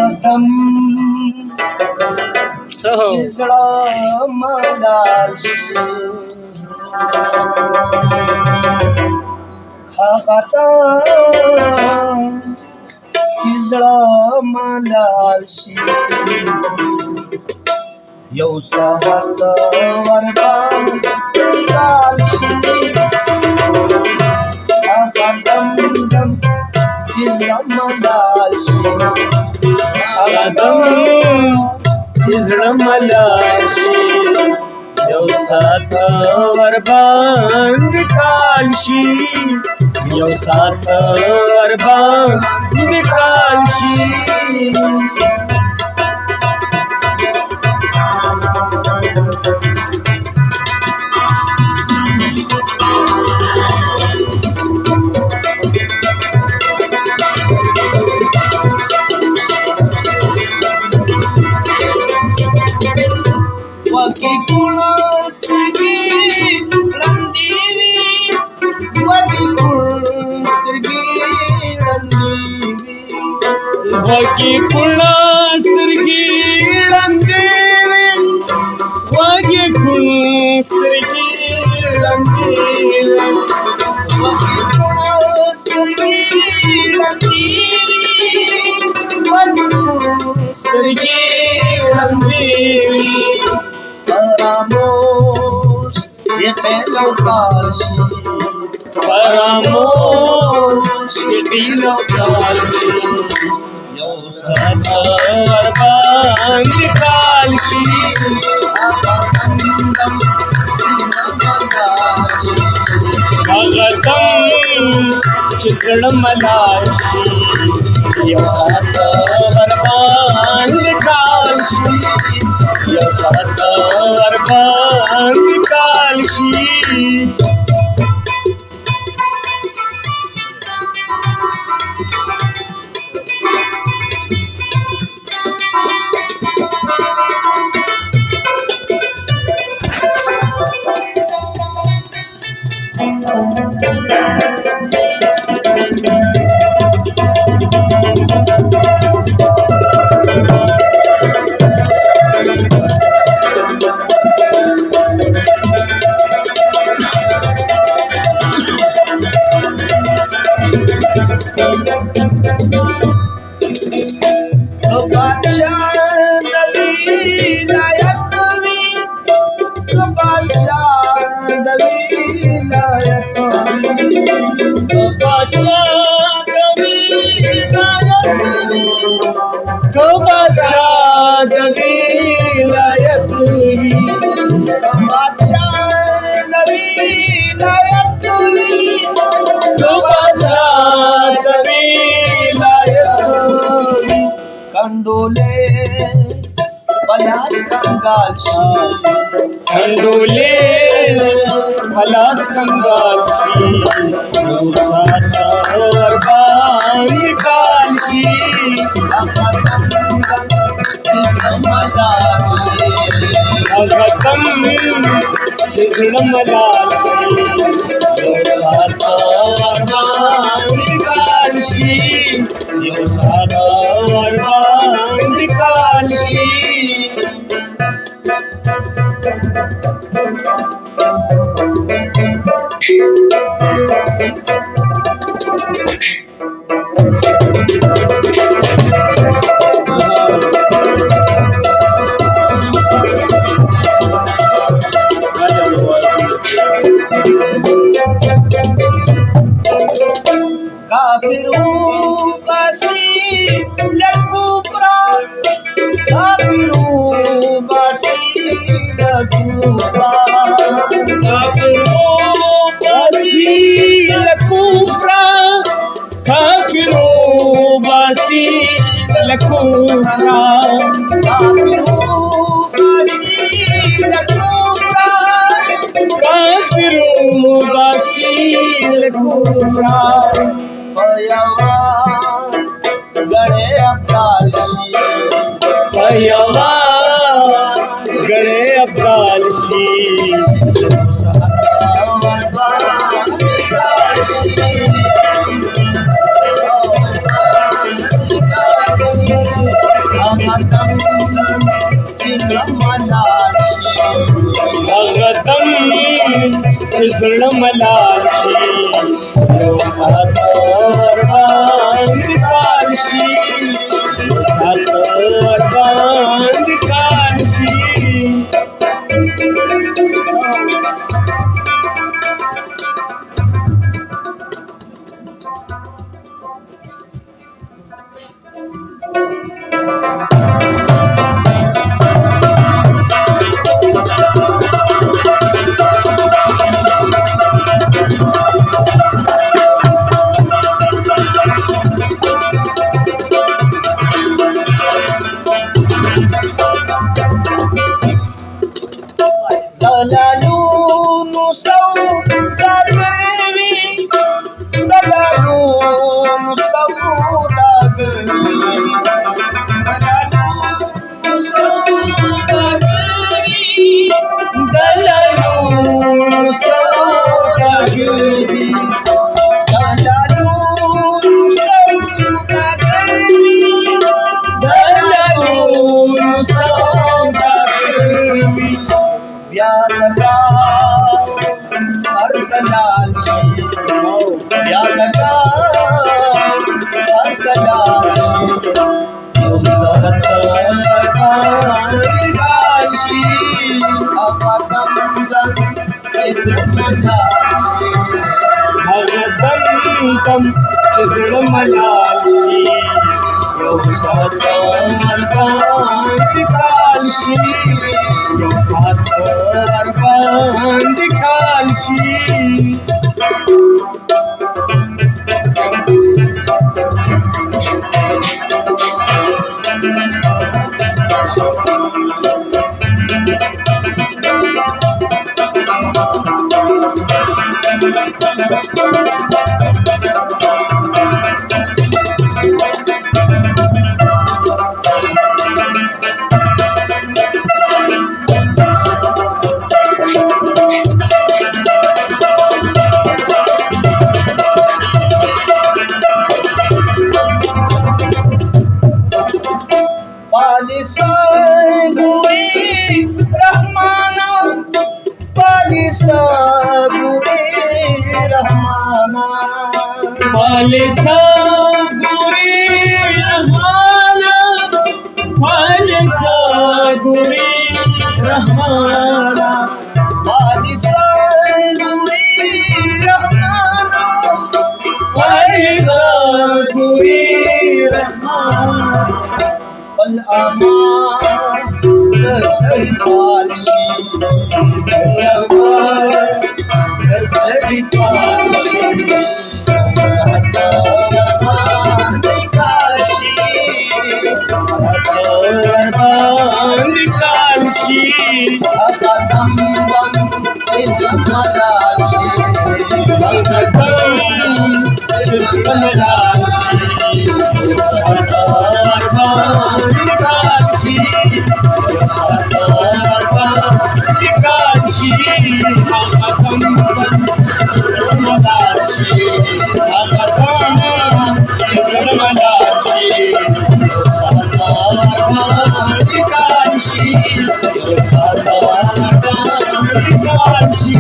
غدم زړه ملال شي غدم زړه ملال شي یو ساعت ورباندې لال شي غدم چې زړه ملال شي غدم چې زړه ملال شي یو ساعت ورباندې کال شي یو ساعت ورباندې کال شي وکی سترګې ړندې وي وکی سترګې ړندې وي وکی سترګې ړندې وي وکی سترګې ړندې وي وکی سترګې ړندې وي وکی سترګې ړندې وي فراموش یہ قیل و کال شي فراموش یہ قیل و کال شي یو ساعت ورباندې کال شي هغه دم چې زړه ملال شي یو ساعت ورباندې کال شي یو ساعت ورباندې کال شي कंडोले पलास कंगाल शि कंडोले पलास कंगाल शि यौ साथ ورباندې کال شي هغه دم چې زړه ملال شي یو ساعت ورباندې کال شي یو ساعت ورباندې کال شي गणे अब्दाल शी शिजण मलाशी सातर बांध काशी सातर बांध Kashi Dalalun saudagarwi, dalalun saudagarwi, dalalun saudagarwi, dalalun saudagarwi, dalalun saudagarwi, dalalun saudagarwi. Vyadagav Ardalashi Vyadagav Ardalashi Yuzaratarikashi Apadamdam Ismanashi Bhagavatam Shizramalashi Yuzaratarikashi Yuzaratarikashi Palisaguri Rahmana Palisaguri Rahmana Palisaguri Rahmana Palisaguri Rahmana Palisaguri Rahmana Palisaguri Rahmana Al-Aman Saripalshi Al-Aman Saripalshi Satar Kashi Kashi Akadambam Islamadashi Bhagavatam Shizramalashi Kashi Kashi Bhagavatam Shizramalashi Bhagavatam Shizramalashi Kashi Kashi